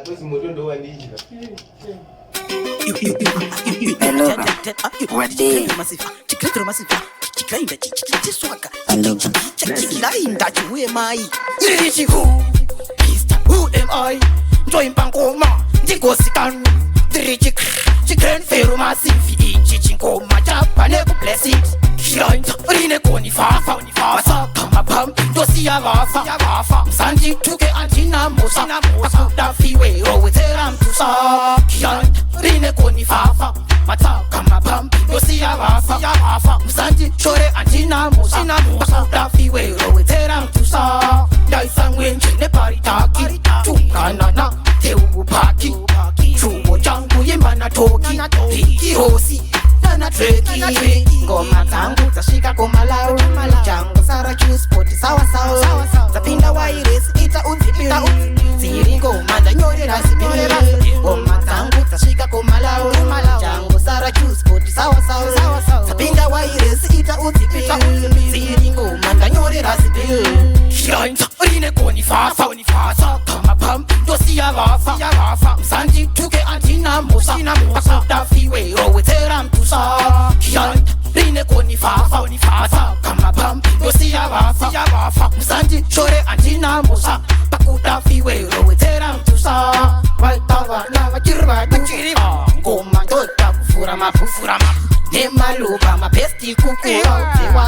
Because Motondo and Egypt. Who am I? Join Pankoma, Digositan, Dirich, Chicken Ferro Massive, Chichinkoma, Japan, bless it. Giant, Rineconi, Fafa, Kama Pump, Dosia Rafa, Sanji, Tuke, Antina, Mosa, Akuta, Fiwe, Roweteram, Tusa, Giant, Rineconi, Fafa, Mata, Kama Pump, Dosia Rafa, Sanji, Shore, Antina, Mosa, Akuta, Fiwe, Roweteram, Tusa, Daisan, Winch, Neparitaki, Tukanana, Teu Paki, Chuo Jangu, Yemana Toki, Hiki Hosi. Na treki ngoma zangu zashika komalau jangu Sarachu sport sawa zapinda wireless ita uzipita ziri ngoma ndanyorera zipile ngoma zangu zashika komalau jangu Sarachu sport sawa zapinda wireless ita uzipita ziri ngoma ndanyorera zipile Shine rine koni fafa kama pam dosia rafa Sanji tuke antina mosa akuta fiwe roweteram tusa Shine rine koni fafa kama pam dosia rafa Sanji shore antina mosa akuta fiwe roweteram tusa Waltawa na wajirwa ngoma ndota kufura ma Nemaluba ma besti kukura